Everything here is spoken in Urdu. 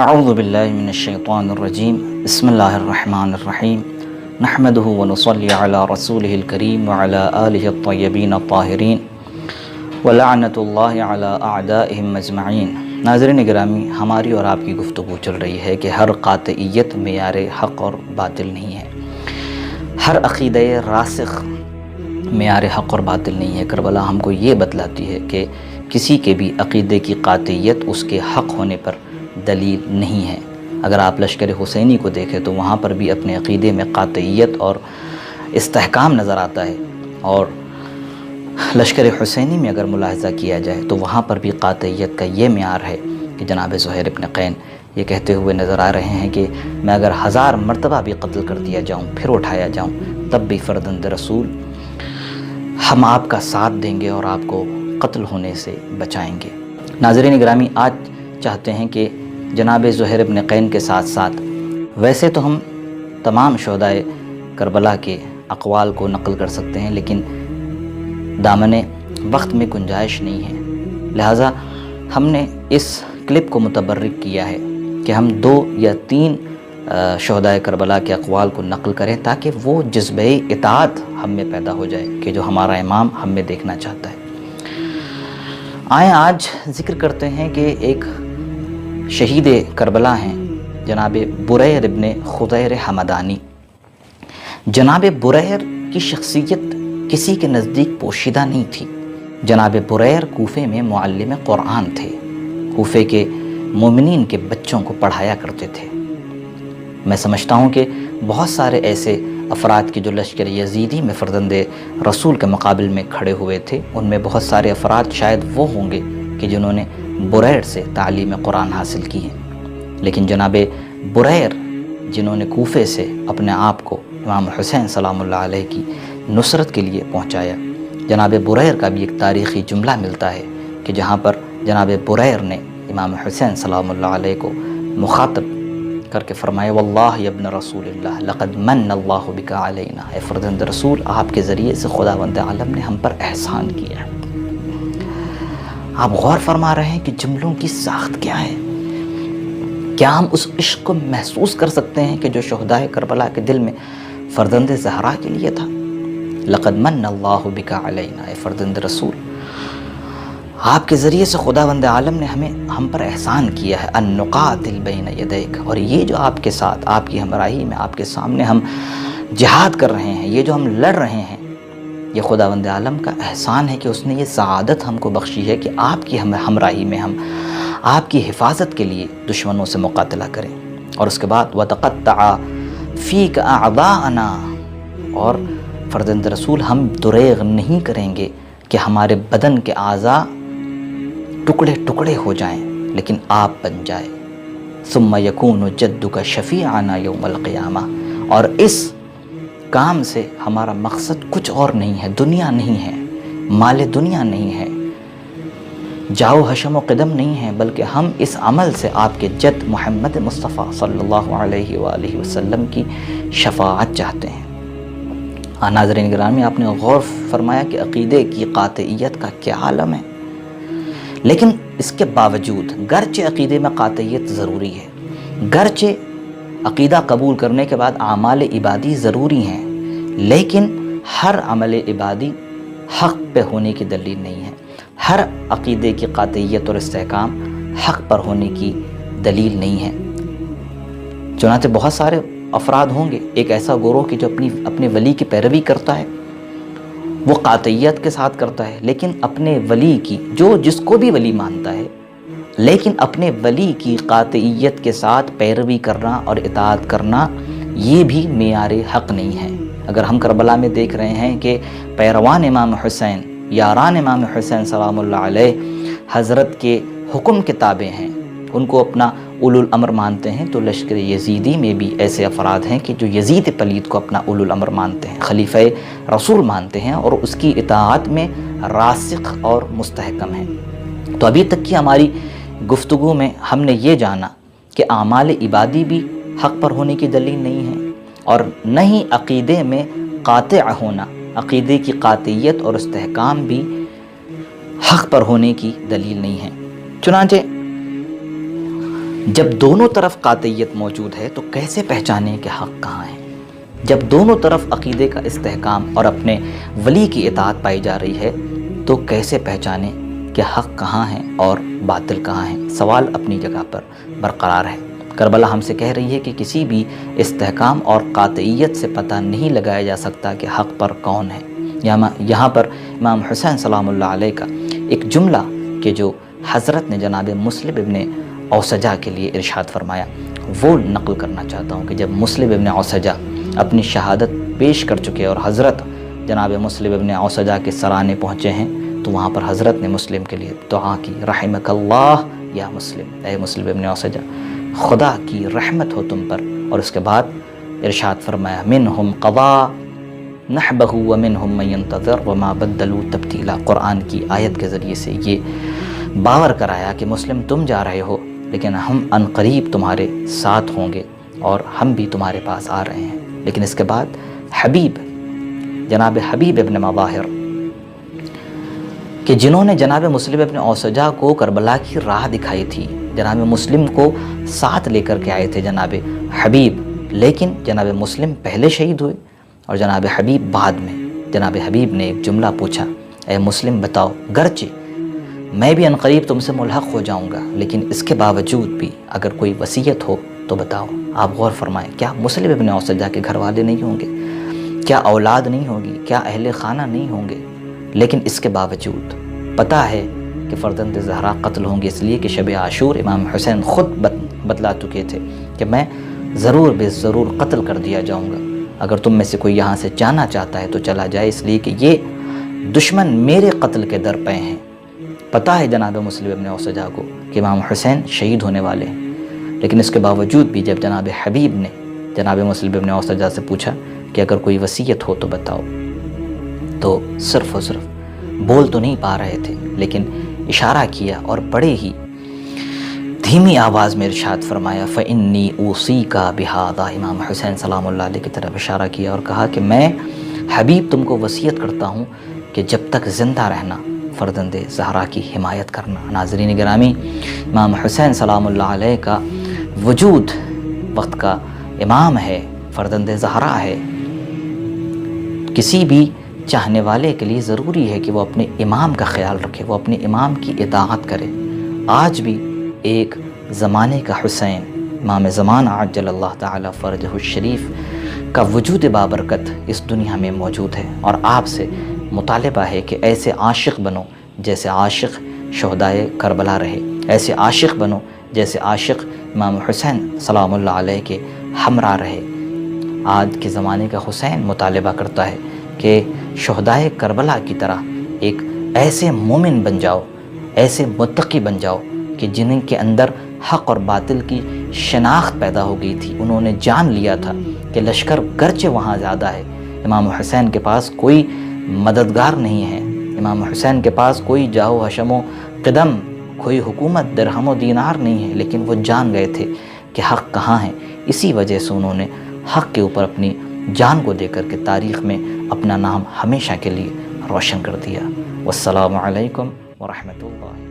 اعوذ باللہ من الشیطان الرجیم بسم اللہ الرحمن الرحیم نحمدہ ونصلی علی رسولہ الکریم وعلی آلہ الطیبین الطاہرین ولعنۃ اللہ علی اعدائہم اجمعین۔ ناظرین گرامی، ہماری اور آپ کی گفتگو چل رہی ہے کہ ہر قاطعیت معیار حق اور باطل نہیں ہے، ہر عقیدہ راسخ معیار حق اور باطل نہیں ہے۔ کربلا ہم کو یہ بتلاتی ہے کہ کسی کے بھی عقیدے کی قاطعیت اس کے حق ہونے پر دلیل نہیں ہے۔ اگر آپ لشکر حسینی کو دیکھیں تو وہاں پر بھی اپنے عقیدے میں قاطعیت اور استحکام نظر آتا ہے، اور لشکر حسینی میں اگر ملاحظہ کیا جائے تو وہاں پر بھی قاطعیت کا یہ معیار ہے کہ جناب زہیر ابن قین یہ کہتے ہوئے نظر آ رہے ہیں کہ میں اگر 1000 مرتبہ بھی قتل کر دیا جاؤں، پھر اٹھایا جاؤں، تب بھی فرزند رسول ہم آپ کا ساتھ دیں گے اور آپ کو قتل ہونے سے بچائیں گے۔ ناظرین گرامی، آج چاہتے ہیں کہ جناب زہیر ابن قین کے ساتھ ساتھ ویسے تو ہم تمام شہدائے کربلا کے اقوال کو نقل کر سکتے ہیں، لیکن دامن وقت میں گنجائش نہیں ہے، لہٰذا ہم نے اس کلپ کو متبرک کیا ہے کہ ہم 2 یا 3 شہدائے کربلا کے اقوال کو نقل کریں تاکہ وہ جذبہ اطاعت ہم میں پیدا ہو جائے کہ جو ہمارا امام ہم میں دیکھنا چاہتا ہے۔ آئیں آج ذکر کرتے ہیں کہ ایک شہید کربلا ہیں جناب بریر ابن خضیر حمدانی۔ جناب بریر کی شخصیت کسی کے نزدیک پوشیدہ نہیں تھی۔ جناب بریر کوفے میں معلم قرآن تھے، کوفے کے مومنین کے بچوں کو پڑھایا کرتے تھے۔ میں سمجھتا ہوں کہ بہت سارے ایسے افراد کی جو لشکر یزیدی میں فرزند رسول کے مقابل میں کھڑے ہوئے تھے، ان میں بہت سارے افراد شاید وہ ہوں گے کہ جنہوں نے بریر سے تعلیم قرآن حاصل کی ہے، لیکن جناب بریر جنہوں نے کوفے سے اپنے آپ کو امام حسین سلام اللہ علیہ کی نصرت کے لیے پہنچایا، جناب بریر کا بھی ایک تاریخی جملہ ملتا ہے کہ جہاں پر جناب بریر نے امام حسین سلام اللہ علیہ کو مخاطب کر کے فرمایا واللہ یا ابن رسول اللہ لقد من اللہ بک علینا، اے فرزند رسول، آپ کے ذریعے سے خداوند عالم نے ہم پر احسان کیا ہے۔ آپ غور فرما رہے ہیں کہ جملوں کی ساخت کیا ہے؟ کیا ہم اس عشق کو محسوس کر سکتے ہیں کہ جو شہدائے کربلا کے دل میں فرزند زہرا کے لیے تھا؟ لقد من اللہ بک علینا، اے فرزند رسول، آپ کے ذریعے سے خداوند عالم نے ہم پر احسان کیا ہے، ان نقاتل بین یدیک، اور یہ جو آپ کے ساتھ، آپ کی ہمراہی میں، آپ کے سامنے ہم جہاد کر رہے ہیں، یہ جو ہم لڑ رہے ہیں، یہ خداوند عالم کا احسان ہے کہ اس نے یہ سعادت ہم کو بخشی ہے کہ آپ کی ہمراہی میں ہم آپ کی حفاظت کے لیے دشمنوں سے مقاتلہ کریں۔ اور اس کے بعد وَتَقَطَّعَ فِيكَ أَعْضَاءَنَا، اور فرزند رسول ہم دریغ نہیں کریں گے کہ ہمارے بدن کے اعضاء ٹکڑے ٹکڑے ہو جائیں لیکن آپ بن جائے۔ ثم يكون جدك شفيعنا يوم القيامة، اور اس کام سے ہمارا مقصد کچھ اور نہیں ہے، دنیا نہیں ہے، مال دنیا نہیں ہے، جاؤ حشم و قدم نہیں ہے، بلکہ ہم اس عمل سے آپ کے جد محمد مصطفیٰ صلی اللہ علیہ وآلہ وسلم کی شفاعت چاہتے ہیں۔ ناظرین گرامی، آپ نے غور فرمایا کہ عقیدے کی قاطعیت کا کیا عالم ہے، لیکن اس کے باوجود گرچہ عقیدے میں قاطعیت ضروری ہے، گرچہ عقیدہ قبول کرنے کے بعد اعمال عبادی ضروری ہیں، لیکن ہر عمل عبادی حق پہ ہونے کی دلیل نہیں ہے، ہر عقیدے کی قاطعیت اور استحکام حق پر ہونے کی دلیل نہیں ہے۔ چنانچہ بہت سارے افراد ہوں گے، ایک ایسا گروہ کہ جو اپنے ولی کی پیروی کرتا ہے، وہ قاطعیت کے ساتھ کرتا ہے، لیکن اپنے ولی کی، جو جس کو بھی ولی مانتا ہے، لیکن اپنے ولی کی قاطعیت کے ساتھ پیروی کرنا اور اطاعت کرنا یہ بھی معیار حق نہیں ہے۔ اگر ہم کربلا میں دیکھ رہے ہیں کہ پیروان امام حسین، یاران امام حسین سلام اللہ علیہ حضرت کے حکم کے تابع ہیں، ان کو اپنا اولو الامر مانتے ہیں، تو لشکر یزیدی میں بھی ایسے افراد ہیں کہ جو یزید پلید کو اپنا اولو الامر مانتے ہیں، خلیفہ رسول مانتے ہیں اور اس کی اطاعت میں راسخ اور مستحکم ہیں۔ تو ابھی تک کی ہماری گفتگو میں ہم نے یہ جانا کہ اعمال عبادی بھی حق پر ہونے کی دلیل نہیں ہے، اور نہ ہی عقیدے میں قاطع ہونا، عقیدے کی قاطعیت اور استحکام بھی حق پر ہونے کی دلیل نہیں ہے۔ چنانچہ جب دونوں طرف قاطعیت موجود ہے تو کیسے پہچانیں کہ حق کہاں ہے؟ جب دونوں طرف عقیدے کا استحکام اور اپنے ولی کی اطاعت پائی جا رہی ہے تو کیسے پہچانیں کہ حق کہاں ہے اور باطل کہاں ہے؟ سوال اپنی جگہ پر برقرار ہے۔ کربلا ہم سے کہہ رہی ہے کہ کسی بھی استحکام اور قاطعیت سے پتہ نہیں لگایا جا سکتا کہ حق پر کون ہے۔ یہاں پر امام حسین سلام اللہ علیہ کا ایک جملہ کہ جو حضرت نے جناب مسلم ابن اوسجہ کے لیے ارشاد فرمایا وہ نقل کرنا چاہتا ہوں کہ جب مسلم ابن اوسجہ اپنی شہادت پیش کر چکے اور حضرت جناب مسلم ابن اوسجہ کے سرانے پہنچے ہیں تو وہاں پر حضرت نے مسلم کے لیے دعا کی، رحمک اللہ یا مسلم، اے مسلم ابن اوسجہ خدا کی رحمت ہو تم پر، اور اس کے بعد ارشاد فرمایا منہم قضا نحبہ ومنہم من ينتظر وما بدلوا تبدیلا۔ قرآن کی آیت کے ذریعے سے یہ باور کرایا کہ مسلم تم جا رہے ہو لیکن ہم عنقریب تمہارے ساتھ ہوں گے اور ہم بھی تمہارے پاس آ رہے ہیں۔ لیکن اس کے بعد حبیب جناب حبیب ابن مظاہر کہ جنہوں نے جناب مسلم ابن اوسجہ کو کربلا کی راہ دکھائی تھی، جناب مسلم کو ساتھ لے کر کے آئے تھے جناب حبیب، لیکن جناب مسلم پہلے شہید ہوئے اور جناب حبیب بعد میں۔ جناب حبیب نے ایک جملہ پوچھا، اے مسلم بتاؤ، گرچہ میں بھی عنقریب تم سے ملحق ہو جاؤں گا لیکن اس کے باوجود بھی اگر کوئی وصیت ہو تو بتاؤ۔ آپ غور فرمائیں، کیا مسلم ابن اوسجہ کے گھر والے نہیں ہوں گے؟ کیا اولاد نہیں ہوگی؟ کیا اہل خانہ نہیں ہوں گے؟ لیکن اس کے باوجود پتہ ہے کہ فرزند زہرا قتل ہوں گے، اس لیے کہ شب عاشور امام حسین خود بتلا چکے تھے کہ میں ضرور بے ضرور قتل کر دیا جاؤں گا، اگر تم میں سے کوئی یہاں سے جانا چاہتا ہے تو چلا جائے، اس لیے کہ یہ دشمن میرے قتل کے در پہ ہیں۔ پتہ ہے جناب مسلم ابن اوسجہ کو کہ امام حسین شہید ہونے والے ہیں، لیکن اس کے باوجود بھی جب جناب حبیب نے جناب مسلم ابن اوسجہ سے پوچھا کہ اگر کوئی وصیت ہو تو بتاؤ، تو صرف اور صرف بول تو نہیں پا رہے تھے لیکن اشارہ کیا اور بڑے ہی دھیمی آواز میں ارشاد فرمایا فَإِنِّي أُوصِيكَ بِهَذَا۔ امام حسین سلام اللہ علیہ کی طرف اشارہ کیا اور کہا کہ میں حبیب تم کو وصیت کرتا ہوں کہ جب تک زندہ رہنا فرزند زہرا کی حمایت کرنا۔ ناظرین گرامی، امام حسین سلام اللہ علیہ کا وجود وقت کا امام ہے، فرزند زہرا ہے۔ کسی بھی چاہنے والے کے لیے ضروری ہے کہ وہ اپنے امام کا خیال رکھے، وہ اپنے امام کی اطاعت کرے۔ آج بھی ایک زمانے کا حسین امام زمان عجل اللہ تعالی فرجہ الشریف کا وجود بابرکت اس دنیا میں موجود ہے، اور آپ سے مطالبہ ہے کہ ایسے عاشق بنو جیسے عاشق شہدائے کربلا رہے، ایسے عاشق بنو جیسے عاشق امام حسین سلام اللہ علیہ کے ہمراہ رہے۔ آج کے زمانے کا حسین مطالبہ کرتا ہے کہ شہدائے کربلا کی طرح ایک ایسے مومن بن جاؤ، ایسے متقی بن جاؤ کہ جن کے اندر حق اور باطل کی شناخت پیدا ہو گئی تھی۔ انہوں نے جان لیا تھا کہ لشکر گرچہ وہاں زیادہ ہے، امام حسین کے پاس کوئی مددگار نہیں ہے، امام حسین کے پاس کوئی جاہ و حشم و قدم، کوئی حکومت درہم و دینار نہیں ہے، لیکن وہ جان گئے تھے کہ حق کہاں ہے۔ اسی وجہ سے انہوں نے حق کے اوپر اپنی جان کو دے کر کے تاریخ میں اپنا نام ہمیشہ کے لیے روشن کر دیا۔ والسلام علیکم ورحمۃ اللہ۔